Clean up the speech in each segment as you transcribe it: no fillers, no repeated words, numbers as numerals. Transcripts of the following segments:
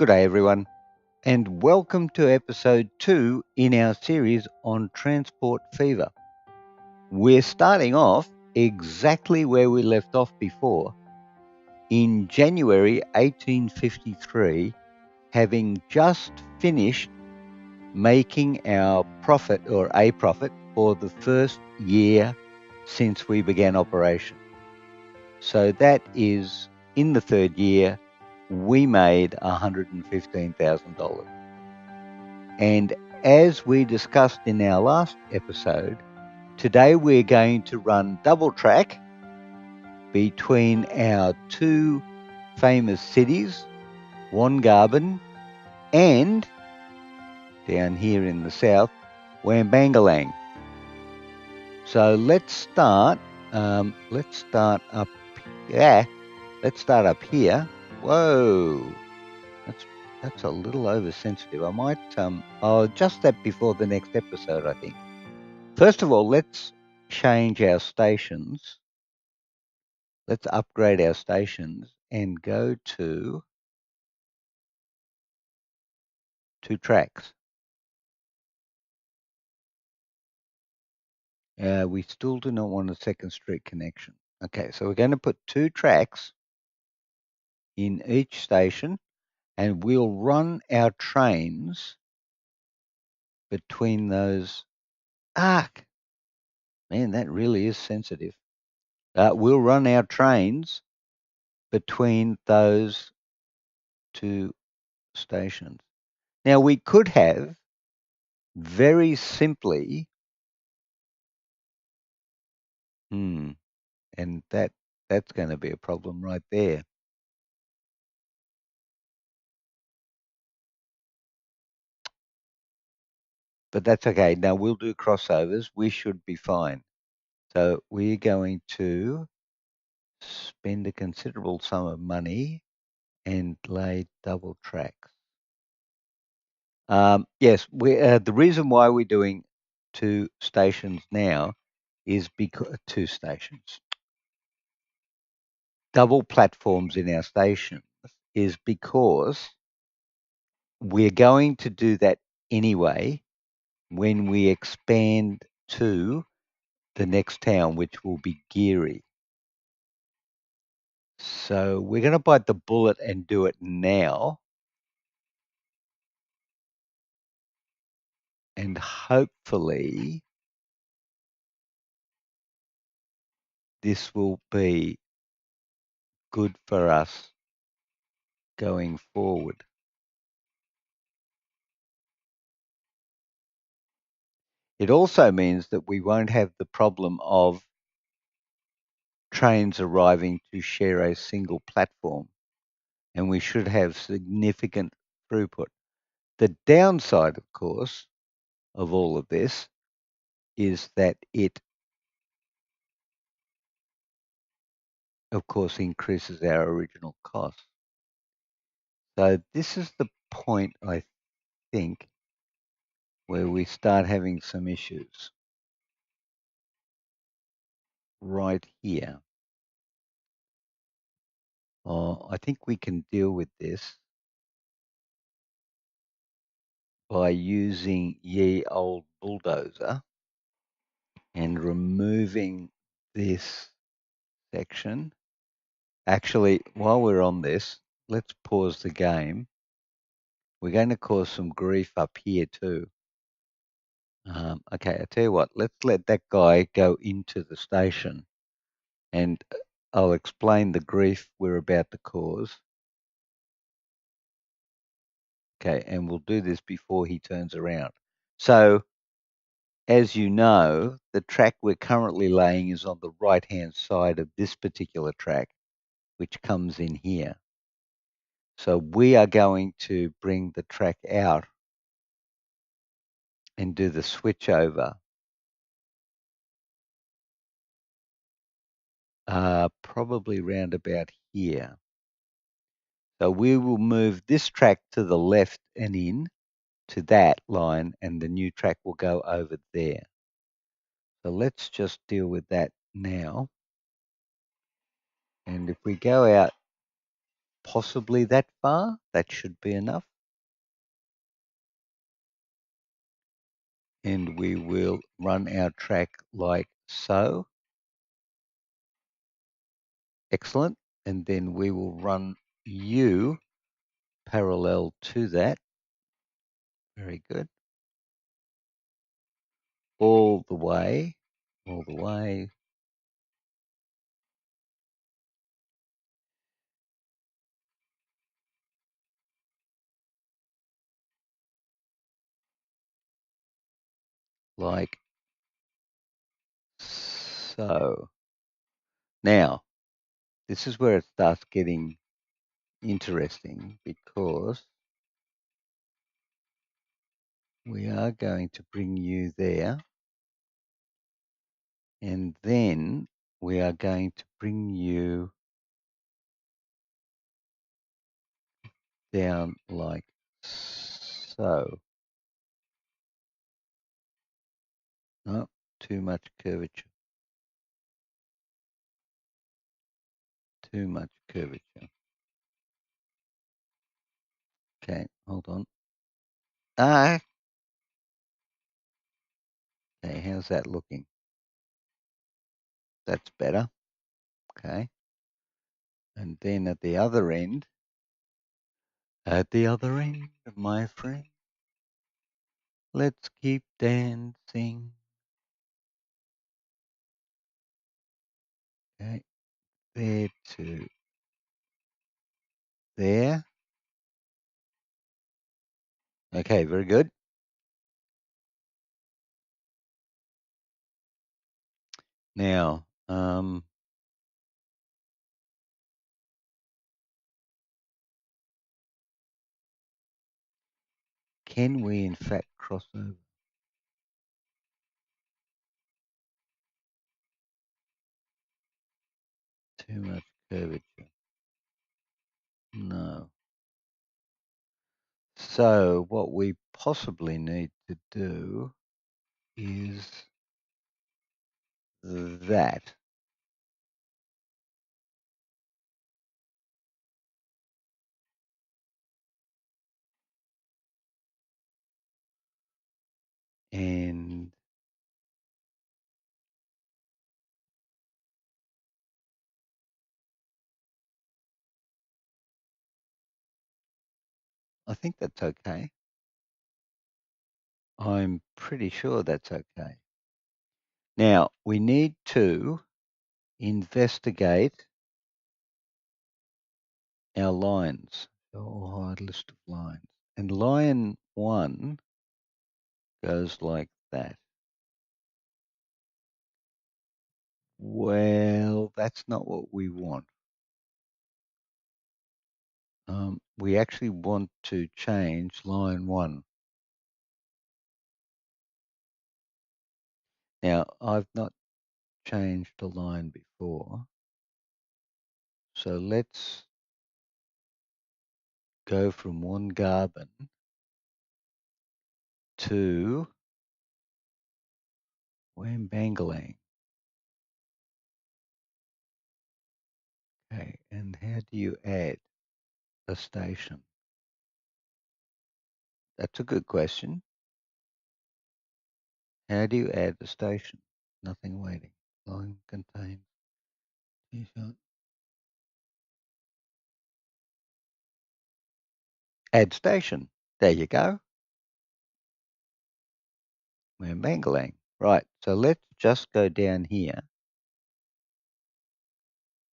Good day, everyone, and welcome to episode 2 in our series on transport fever. We're starting off exactly where we left off before, in January 1853, having just finished making our profit or a profit for the first year since we began operation. So that is in the third year, we made $115,000. And as we discussed in our last episode, today we're going to run double track between our two famous cities, Wongarban and, down here in the south, Wambangalang. So let's start up. Let's start up here. Whoa, that's a little oversensitive. I might I'll adjust that before the next episode, I think. First of all, let's change our stations. Let's upgrade our stations and go to 2 tracks. We still do not want a second street connection. Okay, so we're going to put 2 tracks in each station, and we'll run our trains between those. Man, that really is sensitive. We'll run our trains between those 2 stations. Now, we could have very simply, and that's going to be a problem right there. But that's okay. Now we'll do crossovers. We should be fine. So we're going to spend a considerable sum of money and lay double tracks. Yes, the reason why we're doing 2 stations now is because 2 stations, double platforms in our stations, is because we're going to do that anyway when we expand to the next town, which will be Geary. So we're going to bite the bullet and do it now. And hopefully this will be good for us going forward. It also means that we won't have the problem of trains arriving to share a single platform, and we should have significant throughput. The downside, of course, of all of this is that it, of course, increases our original cost. So this is the point, I think, where we start having some issues. Right here. I think we can deal with this by using ye old bulldozer and removing this section. Actually, while we're on this, let's pause the game. We're going to cause some grief up here too. Okay, I tell you what, let's let that guy go into the station and I'll explain the grief we're about to cause. Okay, and we'll do this before he turns around. So, as you know, the track we're currently laying is on the right-hand side of this particular track, which comes in here. So we are going to bring the track out and do the switch over. Probably round about here. So we will move this track to the left and in to that line, and the new track will go over there. So let's just deal with that now. And if we go out possibly that far. That should be enough. And we will run our track like so. Excellent. And then we will run you parallel to that. Very good. All the way, like so. Now, this is where it starts getting interesting because we are going to bring you there, and then we are going to bring you down like so. No, too much curvature. Too much curvature. Okay, hold on. Ah, okay, how's that looking? That's better. Okay. And then at the other end, my friend, let's keep dancing. Okay, there to there. Okay, very good. Now, can we in fact cross over? Too much curvature. No. So what we possibly need to do is that. And I think that's okay. I'm pretty sure that's okay. Now, we need to investigate our lines. So hide list of lines. And line 1 goes like that. Well, that's not what we want. We actually want to change line 1. Now, I've not changed a line before. So let's go from Wongarban to Wambangalang. Okay, and how do you add a station? That's a good question. How do you add a station? Nothing waiting. Line contains t-shirt. Add station. There you go. Wambangalang. Right, so let's just go down here.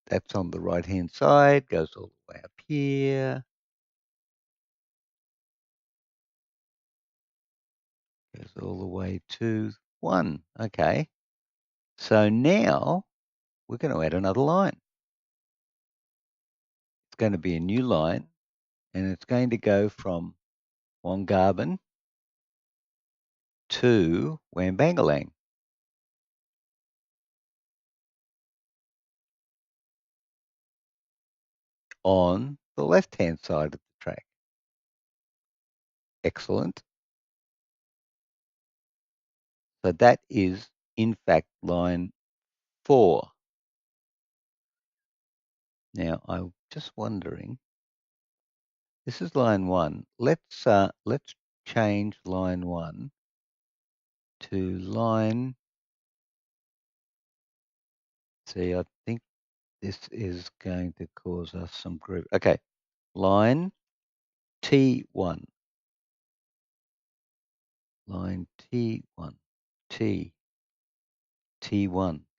That's on the right-hand side, goes all the way up here. Goes all the way to 1. Okay. So now we're going to add another line. It's going to be a new line, and it's going to go from Wongarban to Wambangalang on the left-hand side of the track. Excellent. So that is, in fact, line 4. Now, I'm just wondering, This is line 1. Let's change line 1 to line. See, I think this is going to cause us some grief. Okay, line T1. Line T1. T1.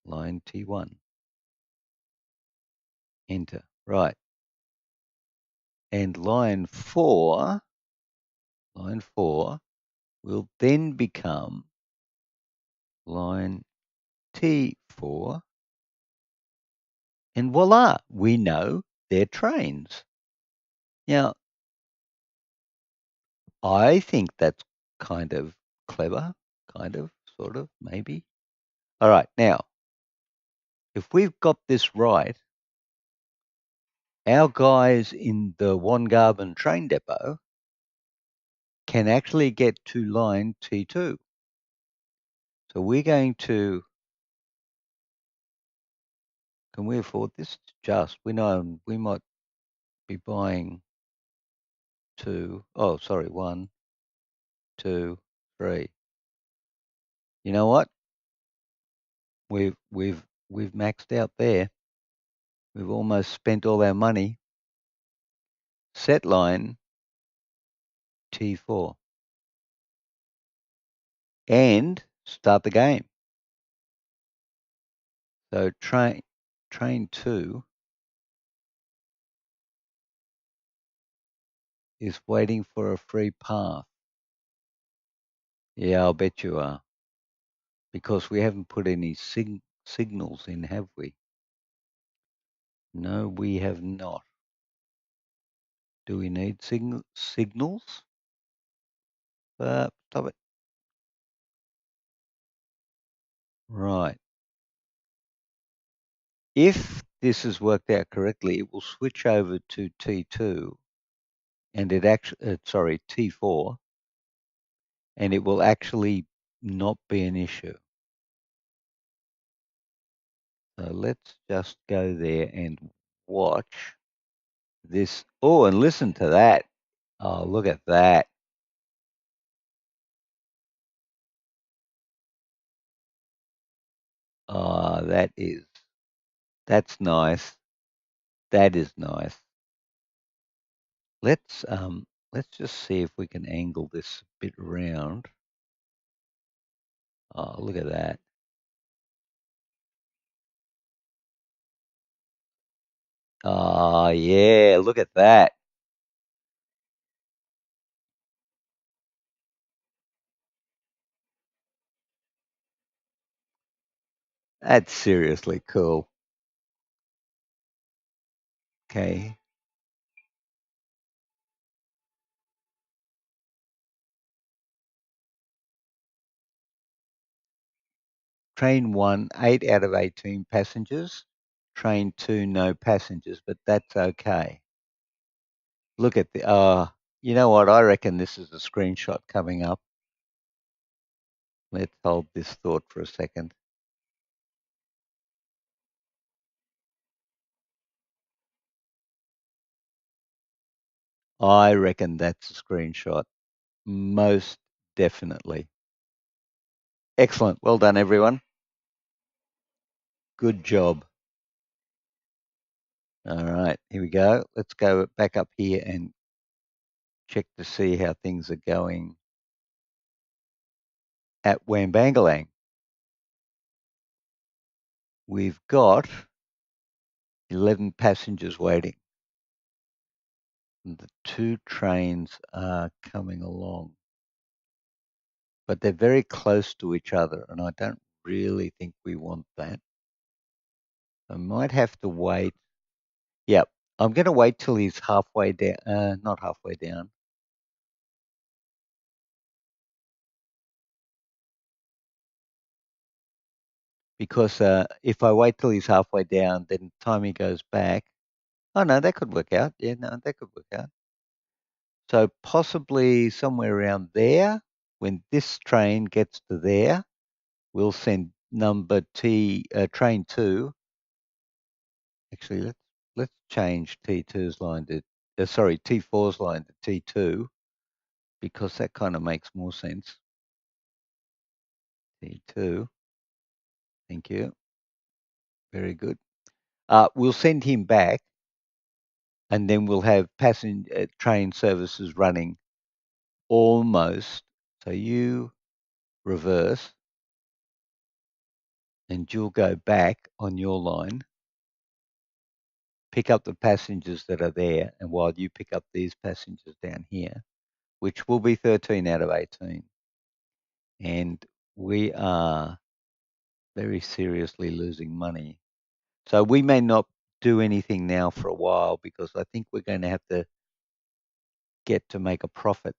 Line T1. Enter. Right. And line 4 will then become line T4. And voila, we know they're trains. Now, I think that's kind of clever, kind of, sort of, maybe. All right, now, if we've got this right, our guys in the Wongarvan train depot can actually get to line T2. So we're going to, can we afford this? Just, we know we might be buying 1, 2, 3. You know what? We've maxed out there. We've almost spent all our money. Set line T4 and start the game. So train 2 is waiting for a free path. Yeah, I'll bet you are. Because we haven't put any signals in, have we? No, we have not. Do we need signals? Stop it. Right. If this has worked out correctly, it will switch over to T2 and it actually, T4, and it will actually not be an issue. So let's just go there and watch this. Oh, and listen to that. Oh, look at that. Oh, that's nice. That is nice. Let's just see if we can angle this a bit around. Oh, look at that. Oh, yeah, look at that. That's seriously cool. Okay. Train 1, 8 out of 18 passengers. Train 2, no passengers, but that's okay. Look at you know what? I reckon this is a screenshot coming up. Let's hold this thought for a second. I reckon that's a screenshot. Most definitely. Excellent. Well done, everyone. Good job. All right, here we go. Let's go back up here and check to see how things are going at Wambangalang. We've got 11 passengers waiting. And the 2 trains are coming along, but they're very close to each other, and I don't really think we want that. I might have to wait. Yep, I'm going to wait till he's halfway down, not halfway down. Because if I wait till he's halfway down, then the time he goes back. Oh, no, that could work out. Yeah, no, that could work out. So possibly somewhere around there, when this train gets to there, we'll send number train 2. Actually, let's change T2's line to sorry, T4's line to T2, because that kind of makes more sense. T2, thank you. Very good. We'll send him back, and then we'll have passenger train services running almost. So you reverse, and you'll go back on your line, pick up the passengers that are there, and while you pick up these passengers down here, which will be 13 out of 18. And we are very seriously losing money. So we may not do anything now for a while, because I think we're going to have to get to make a profit.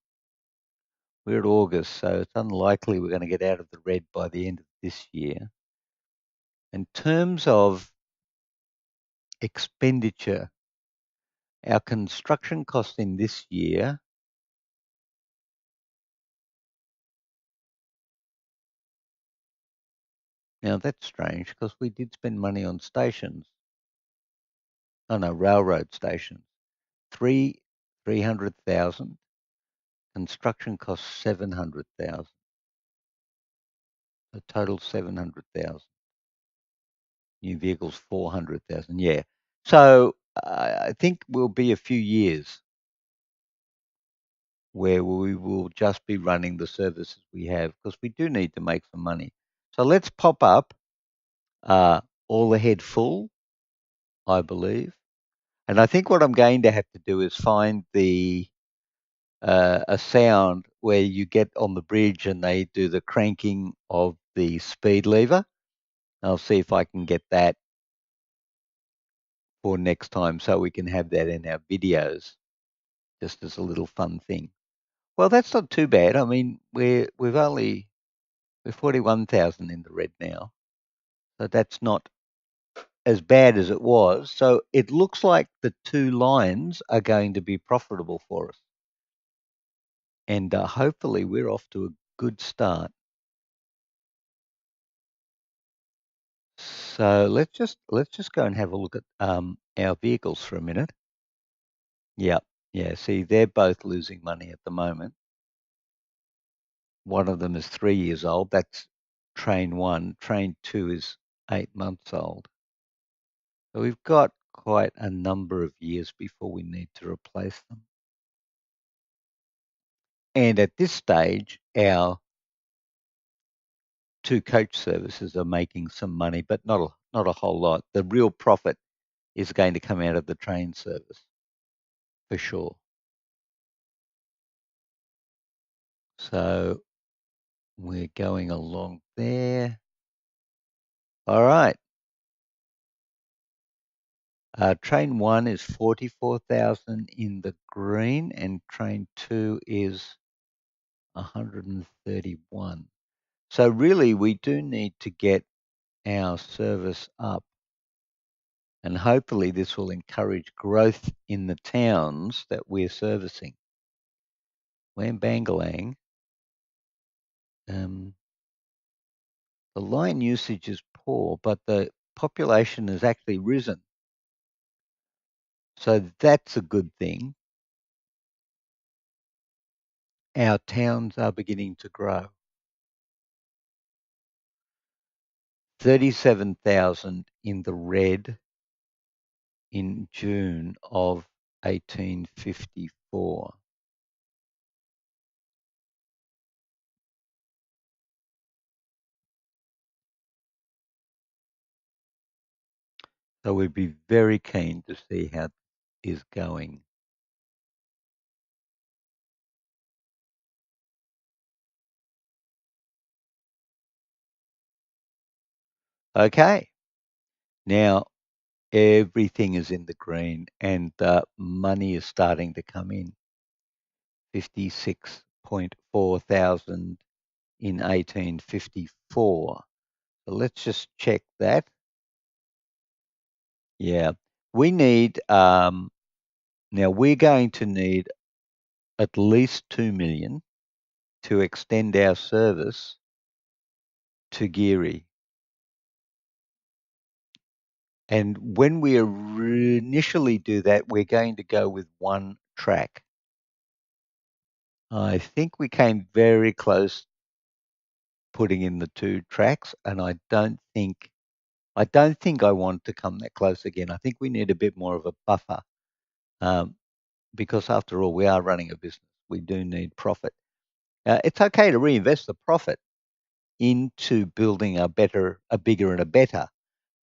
We're at August, so it's unlikely we're going to get out of the red by the end of this year. In terms of expenditure, our construction cost in this year, now that's strange because we did spend money on stations. Oh no, railroad stations. 300,000. Construction costs 700,000. The total 700,000. New vehicles 400,000. Yeah. So I think we'll be a few years where we will just be running the services we have, because we do need to make some money. So let's pop up all ahead full, I believe. And I think what I'm going to have to do is find a sound where you get on the bridge and they do the cranking of the speed lever. I'll see if I can get that for next time, so we can have that in our videos, just as a little fun thing. Well, that's not too bad. I mean, we're 41,000 in the red now, so that's not as bad as it was. So it looks like the two lines are going to be profitable for us, and hopefully we're off to a good start. So let's just go and have a look at our vehicles for a minute. Yeah, yeah. See, they're both losing money at the moment. One of them is 3 years old. That's train one. Train two is 8 months old. So we've got quite a number of years before we need to replace them. And at this stage, our two coach services are making some money, but not a whole lot. The real profit is going to come out of the train service, for sure. So we're going along there. All right. Train one is 44,000 in the green, and train two is 131. So really, we do need to get our service up, and hopefully this will encourage growth in the towns that we're servicing. Wambangalang, the line usage is poor, but the population has actually risen. So that's a good thing. Our towns are beginning to grow. 37,000 in the red in June of 1854. So we'd be very keen to see how it is going. Okay, now everything is in the green, and money is starting to come in. 56.4 thousand in 1854. So let's just check that. Yeah, we need, now we're going to need at least 2 million to extend our service to Geary. And when we initially do that, we're going to go with one track. I think we came very close putting in the two tracks, and I don't think I want to come that close again. I think we need a bit more of a buffer, um, because after all, we are running a business. We do need profit. It's okay to reinvest the profit into building a bigger and a better,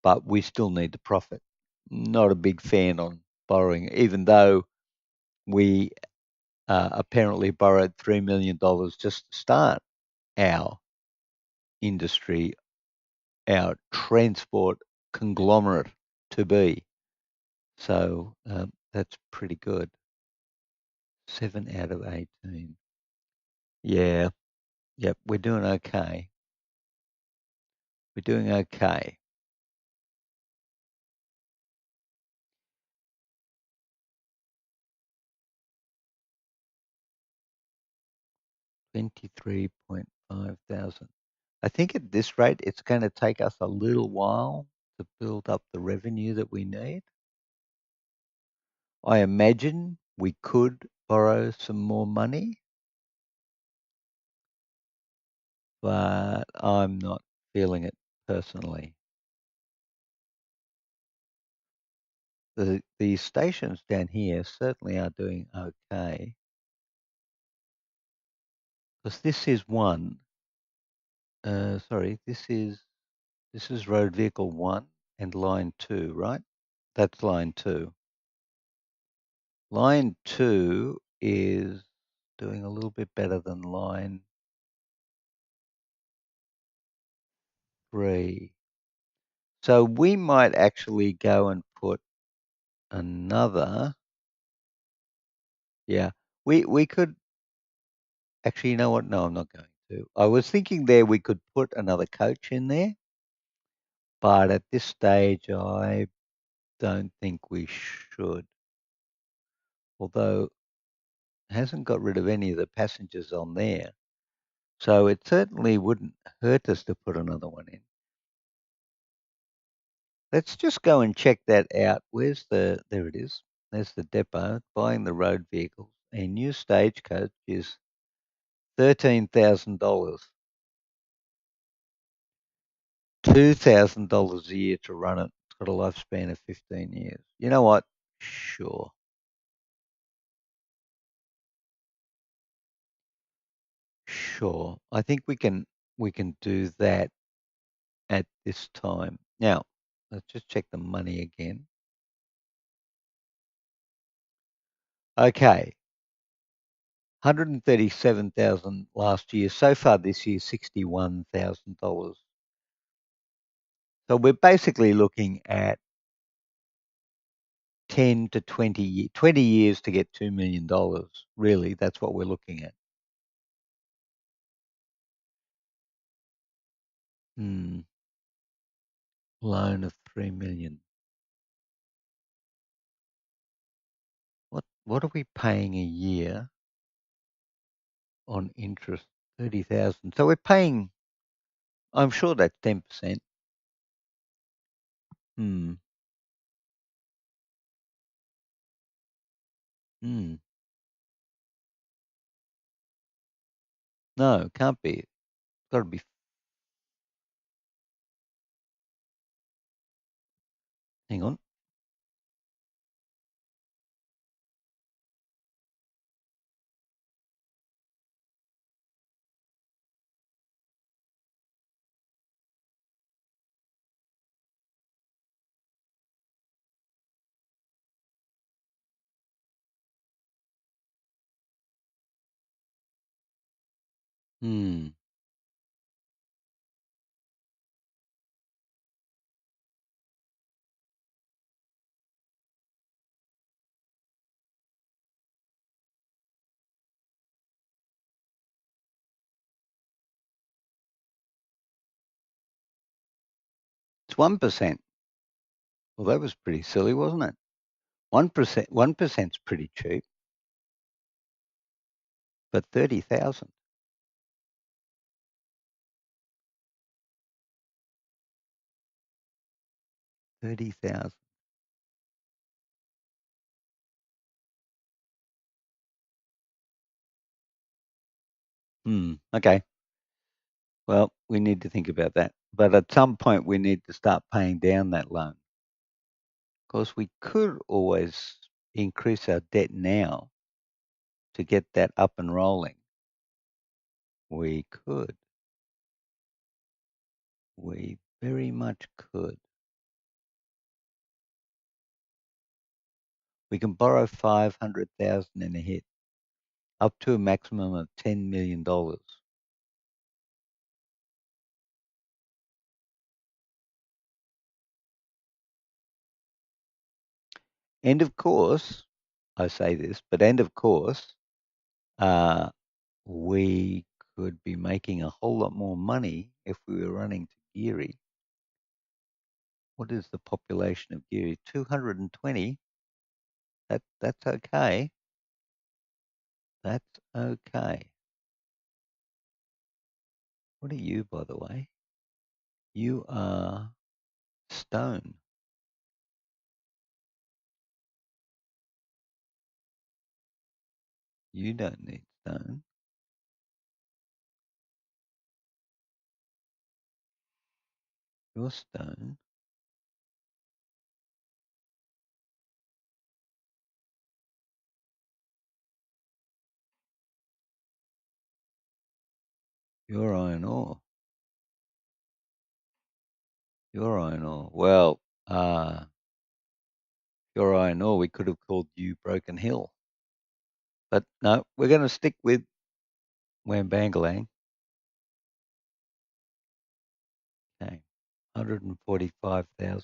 but we still need the profit. Not a big fan on borrowing, even though we apparently borrowed $3 million just to start our industry, our transport conglomerate to be. So that's pretty good. 7 out of 18. Yeah, yep, we're doing okay. We're doing okay. 23.5 thousand. I think at this rate, it's going to take us a little while to build up the revenue that we need. I imagine we could borrow some more money, but I'm not feeling it personally. The stations down here certainly are doing okay, because this is one. Sorry, this is road vehicle one and line two, right? That's line two. Line two is doing a little bit better than line three. So we might actually go and put another. Yeah, we could actually. You know what? No, I'm not going to. I was thinking there we could put another coach in there, but at this stage, I don't think we should. Although it hasn't got rid of any of the passengers on there, so it certainly wouldn't hurt us to put another one in. Let's just go and check that out. There it is. There's the depot, buying the road vehicles. A new stagecoach is $13,000, $2,000 a year to run it. It's got a lifespan of 15 years. You know what? Sure. Sure. I think we can do that at this time. Now, let's just check the money again. Okay. 137,000 last year. So far this year, $61,000. So we're basically looking at 10 to 20 years to get $2 million. Really, that's what we're looking at. Hmm. Loan of 3 million. What are we paying a year on interest? 30,000. So we're paying. I'm sure that's 10%. Hmm. Hmm. No, it can't be. It's got to be. Hang on. Hmm. It's 1%. Well, that was pretty silly, wasn't it? 1%. 1%'s pretty cheap, but 30,000. 30,000. Okay. Well, we need to think about that. But at some point, we need to start paying down that loan. Of course, we could always increase our debt now to get that up and rolling. We could. We very much could. We can borrow 500,000 in a hit, up to a maximum of $10 million. And of course, I say this, but and of course, uh, we could be making a whole lot more money if we were running to Geary. What is the population of Geary? 220. That's okay. That's okay. What are you, by the way? You are stone. You don't need stone. You're stone. You're iron ore. You're iron ore. Well, you're iron ore. We could have called you Broken Hill. But no, we're going to stick with Wambangalang. Okay. 145,000.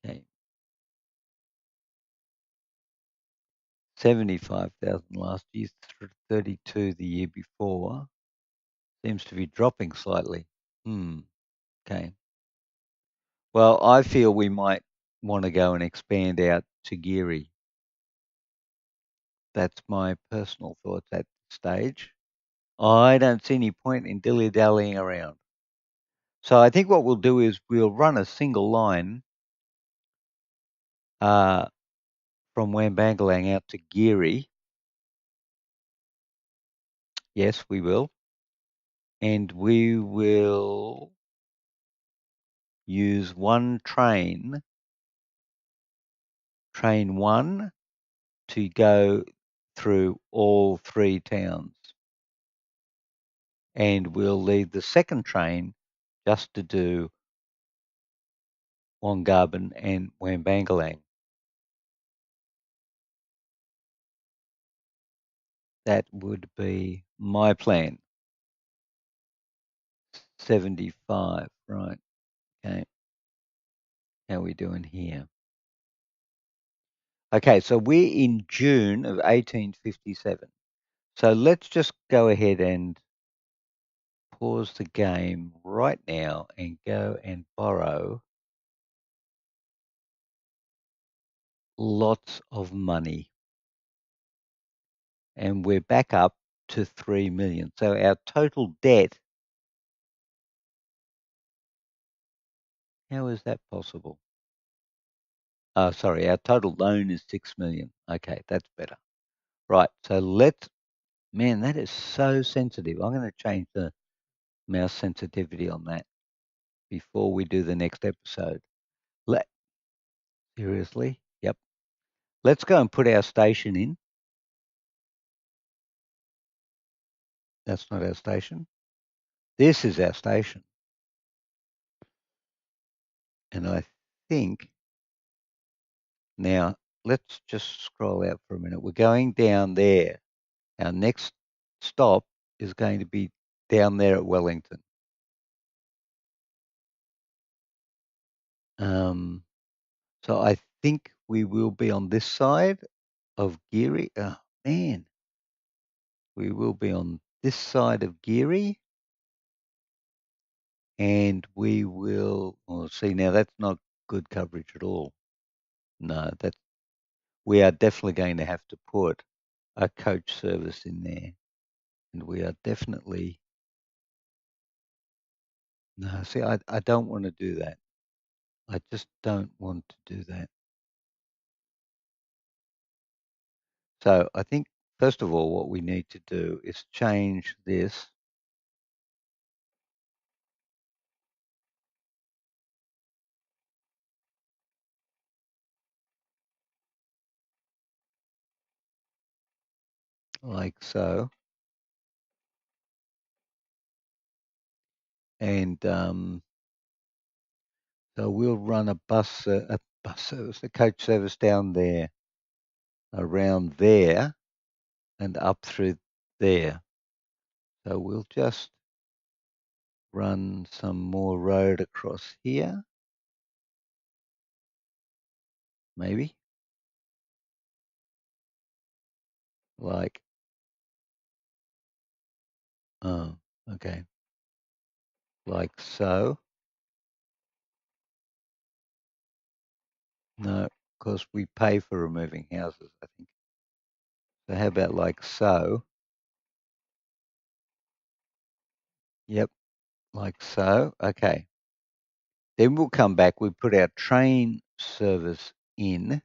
Okay. 75,000 last year, 32 the year before. Seems to be dropping slightly. Okay. Well, I feel we might want to go and expand out to Geary. That's my personal thoughts at this stage. I don't see any point in dilly-dallying around. So I think what we'll do is we'll run a single line uh, from Wambangalang out to Geary. Yes, we will. And we will use one train, train one, to go through all three towns. And we'll leave the second train just to do Wongarbin and Wambangalang. That would be my plan. 75, right. Okay. How are we doing here? Okay, so we're in June of 1857. So let's just go ahead and pause the game right now and go and borrow lots of money. And we're back up to 3 million. So our total debt, how is that possible? Oh, sorry, our total loan is 6 million. Okay, that's better. Right, so man, that is so sensitive. I'm going to change the mouse sensitivity on that before we do the next episode. Let Seriously? Yep. Let's go and put our station in. That's not our station. This is our station. And I think now let's just scroll out for a minute. We're going down there. Our next stop is going to be down there at Wellington. So I think we will be on this side of Geary. Oh, man. We will be on this side of Geary. And we will, see, now that's not good coverage at all. No, we are definitely going to have to put a coach service in there. And we are definitely No, see, I don't want to do that. I just don't want to do that. So I think, first of all, what we need to do is change this like so. And so we'll run a bus service, a coach service down there, around there, and up through there. So we'll just run some more road across here, maybe, like, oh, okay, like so. No, because we pay for removing houses, I think. So how about like so? Yep, like so. Okay. Then we'll come back. We put our train service in.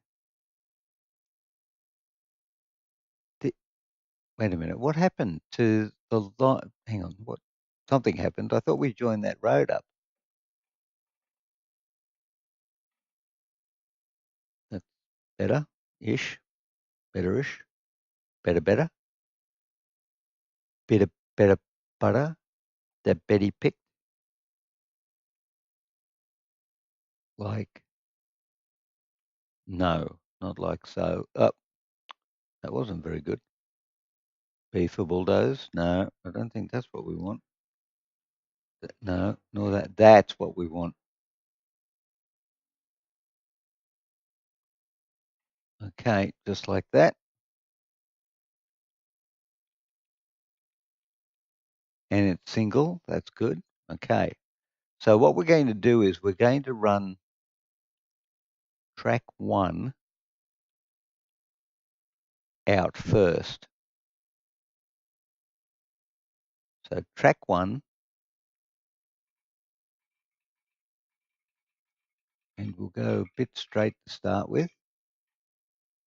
Wait a minute. What happened to the line? Hang on. What? Something happened. I thought we joined that road up. That's better-ish. Better-ish. Better, better. Better, better, butter. That Betty picked. Like, no, not like so. Oh, that wasn't very good. B for bulldoze. No, I don't think that's what we want. No, nor that. That's what we want. Okay, just like that. And it's single. That's good. Okay. So what we're going to do is we're going to run track 1 out first. So track 1, and we'll go a bit straight to start with.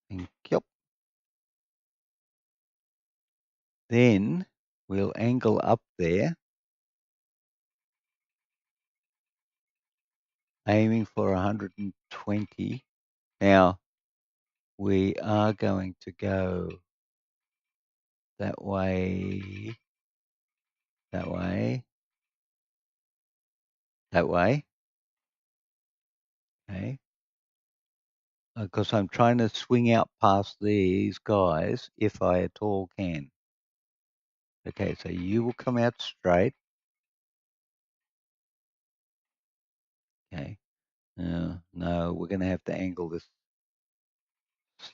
And yep. Then we'll angle up there, aiming for 120. Now, we are going to go that way, that way, that way. Okay. Because I'm trying to swing out past these guys if I at all can. Okay, so you will come out straight. Okay. No, we're going to have to angle this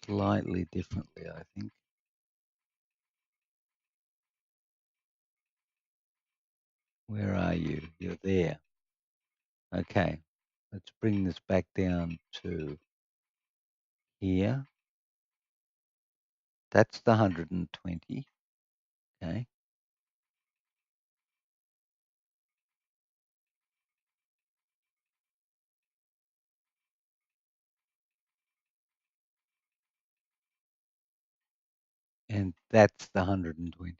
slightly differently, I think. Where are you? You're there. Okay. Let's bring this back down to here. That's the 120. Okay. And that's the 120.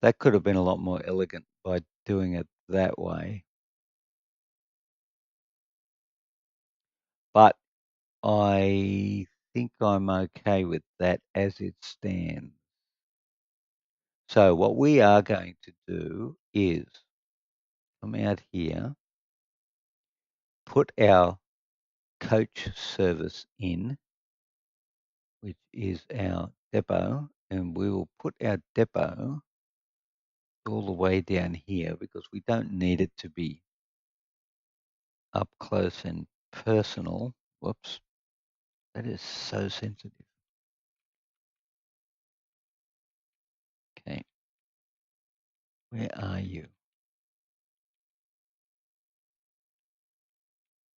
That could have been a lot more elegant by doing it that way. But I think I'm okay with that as it stands. So what we are going to do is come out here, put our coach service in, which is our depot, and we will put our depot all the way down here because we don't need it to be up close and personal. Whoops, that is so sensitive. Okay, where are you?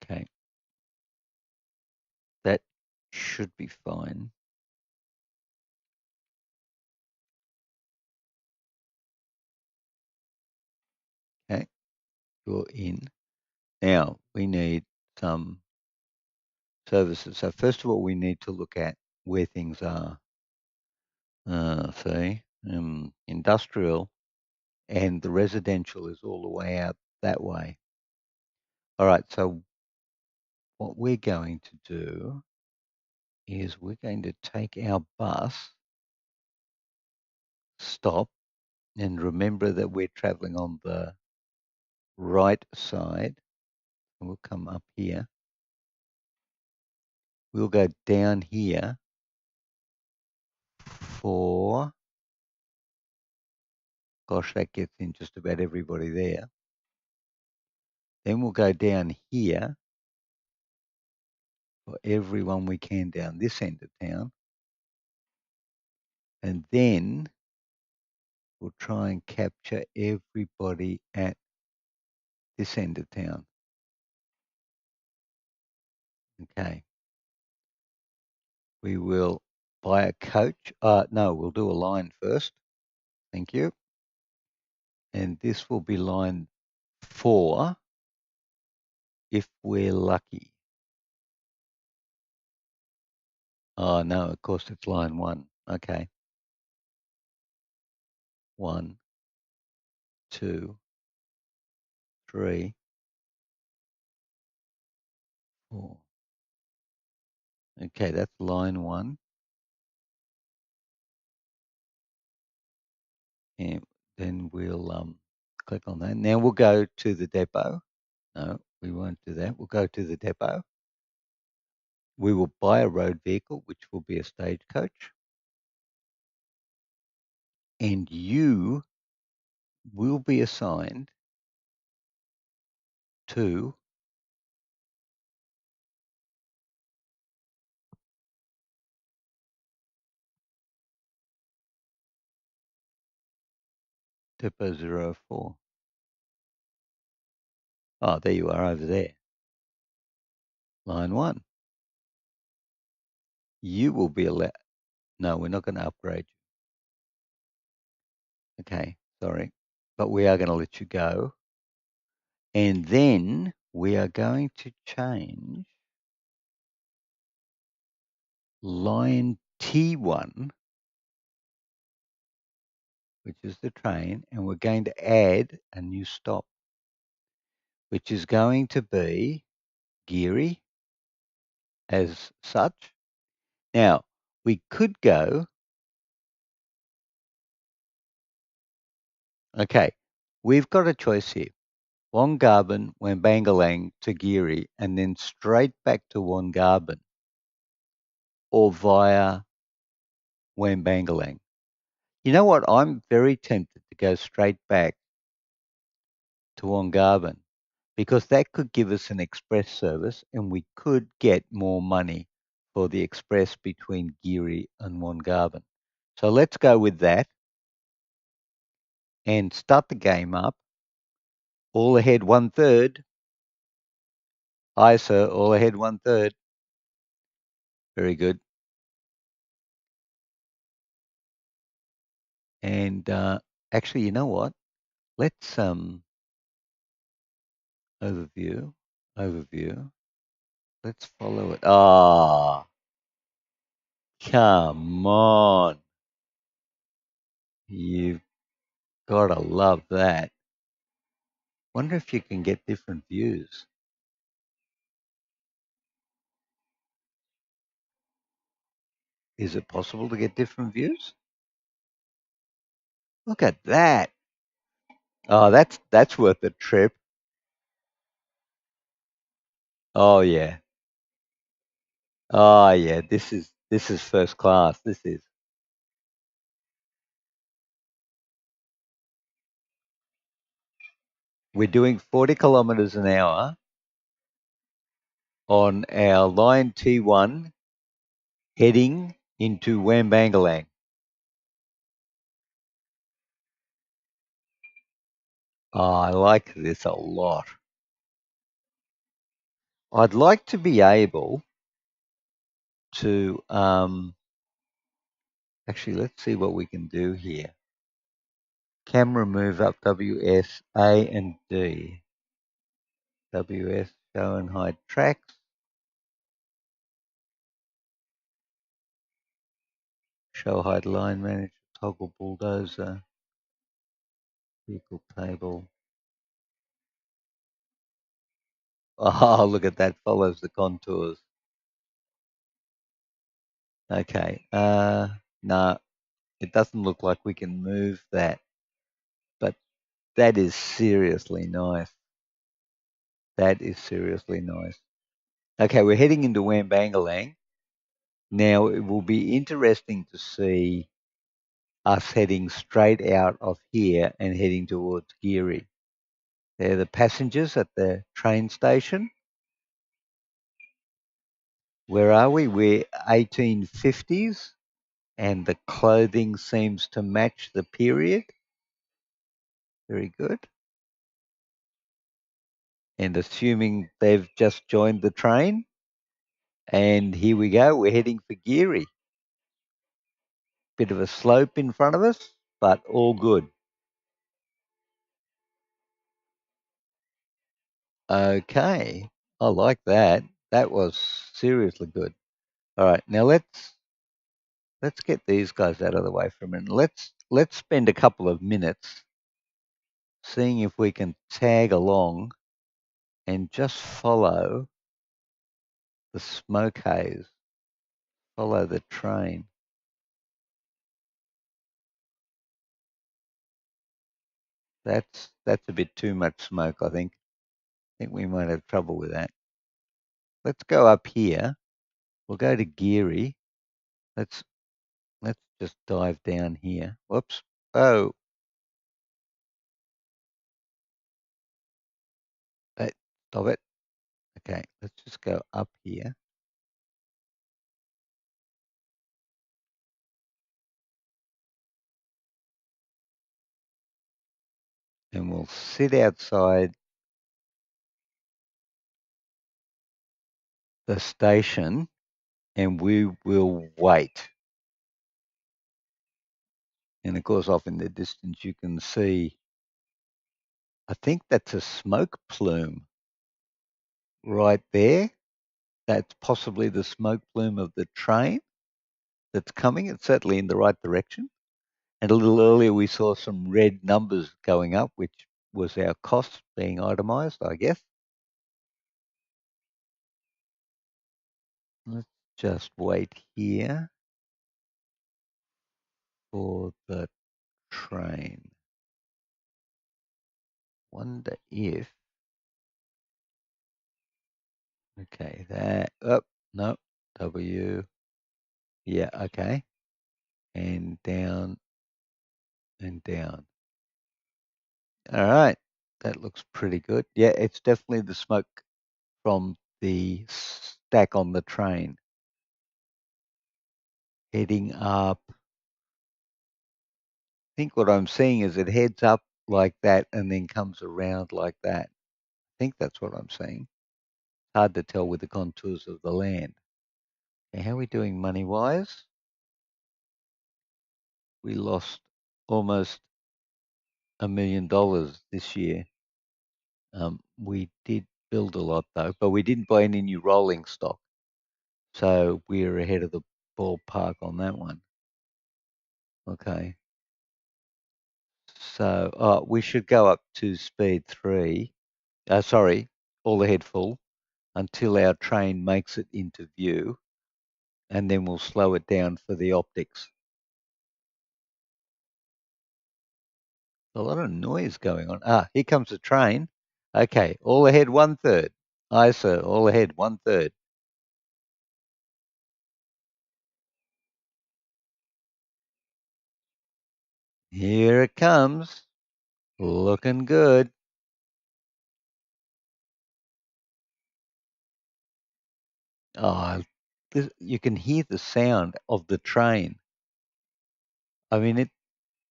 Okay, that should be fine. you're in. Now, we need some services. So first of all, we need to look at where things are. See, industrial and the residential is all the way out that way. All right, so what we're going to do is we're going to take our bus, stop, and remember that we're traveling on the right side. We'll come up here. We'll go down here for, gosh, that gets in just about everybody there. Then we'll go down here for everyone we can down this end of town. And then we'll try and capture everybody at this end of town. Okay. We will buy a coach. No, we'll do a line first. Thank you. And this will be line 4 if we're lucky. Oh, no, of course it's line 1. Okay. 1, 2, 3, 4. Okay, that's line 1. And then we'll click on that. Now we'll go to the depot. No, we won't do that. We'll go to the depot. We will buy a road vehicle, which will be a stagecoach. And you will be assigned to depot 04. Oh, there you are over there. Line 1. You will be allowed. No, we're not going to upgrade you. Okay, sorry. But we are going to let you go. And then we are going to change line T1, which is the train, and we're going to add a new stop, which is going to be Geary as such. Now, we could go, okay, we've got a choice here. Wongarban, Wambangalang to Geary, and then straight back to Wongarban, or via Wambangalang. You know what? I'm very tempted to go straight back to Wongarban because that could give us an express service and we could get more money for the express between Geary and Wongarban. So let's go with that and start the game up. All ahead 1/3. Aye, sir. All ahead 1/3. Very good. And actually, you know what? Let's overview. Let's follow it. Ah, come on. You've got to love that. Wonder if you can get different views. Is it possible to get different views? Look at that. Oh, that's worth a trip. Oh yeah. Oh yeah. This is first class. This is. We're doing 40 kilometers an hour on our line T1 heading into Wambangalang. Oh, I like this a lot. I'd like to be able to actually let's see what we can do here. Camera move up WS A and D. WS, show and hide tracks. Show hide line manager, toggle bulldozer, vehicle table. Oh, look at that, follows the contours. Okay, no, it doesn't look like we can move that, but that is seriously nice. That is seriously nice. Okay, we're heading into Wambangalang. Now, it will be interesting to see us heading straight out of here and heading towards Geary. They're the passengers at the train station. Where are we? We're 1850s, and the clothing seems to match the period. Very good. And assuming they've just joined the train, and here we go, we're heading for Geary. Bit of a slope in front of us, but all good. Okay, I like that. That was seriously good. All right, now let's get these guys out of the way for a minute. Let's spend a couple of minutes seeing if we can tag along and just follow the smoke haze, follow the train. That's a bit too much smoke, I think. I think we might have trouble with that. Let's go up here. We'll go to Geary. Let's let's just dive down here. Whoops. Oh, stop it. Okay, let's just go up here. And we'll sit outside the station and we will wait. And of course, off in the distance, you can see, I think that's a smoke plume right there. That's possibly the smoke plume of the train that's coming. It's certainly in the right direction. And a little earlier, we saw some red numbers going up, which was our costs being itemized, I guess. Let's just wait here for the train. Wonder if, okay, that, oh, no, W, yeah, okay, and down and down. All right, that looks pretty good. Yeah, it's definitely the smoke from the stack on the train. Heading up. I think what I'm seeing is it heads up like that and then comes around like that. I think that's what I'm seeing. Hard to tell with the contours of the land. Okay, how are we doing money-wise? We lost almost $1 million this year. We did build a lot though, but we didn't buy any new rolling stock. So we're ahead of the ballpark on that one. Okay. So we should go up to speed 3. Sorry, all ahead full until our train makes it into view, and then we'll slow it down for the optics. A lot of noise going on. Here comes the train. Okay, all ahead 1/3. Aye, sir, all ahead 1/3. Here it comes. Looking good. Oh, you can hear the sound of the train. I mean,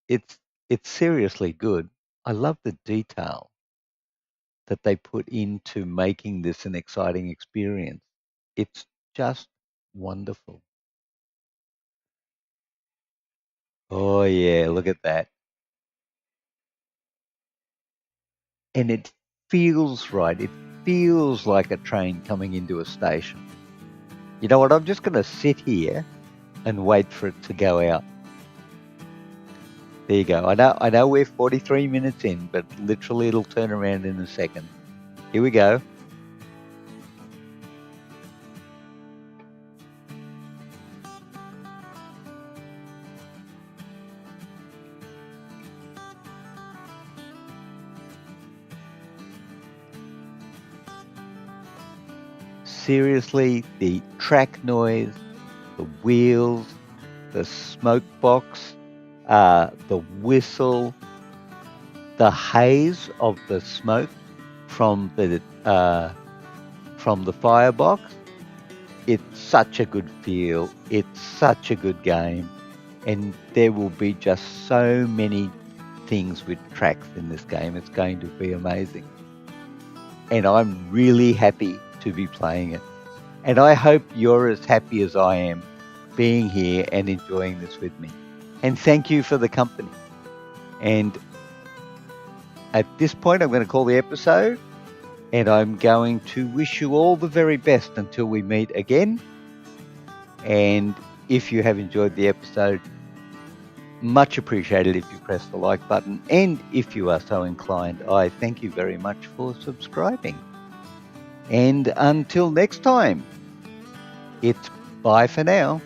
it's it's seriously good. I love the detail that they put into making this an exciting experience. It's just wonderful. Oh yeah, look at that. And it feels right. feels like a train coming into a station. You know what? I'm just going to sit here and wait for it to go out. There you go. I know we're 43 minutes in, but literally it'll turn around in a second. Here we go. Seriously, the track noise, the wheels, the smoke box, the whistle, the haze of the smoke from the firebox. It's such a good feel. It's such a good game, and there will be just so many things with tracks in this game. It's going to be amazing, and I'm really happy to be playing it. And I hope you're as happy as I am being here and enjoying this with me. And thank you for the company. And at this point, I'm going to call the episode, and I'm going to wish you all the very best until we meet again. And if you have enjoyed the episode, much appreciated if you press the like button. And if you are so inclined, I thank you very much for subscribing. And until next time, it's bye for now.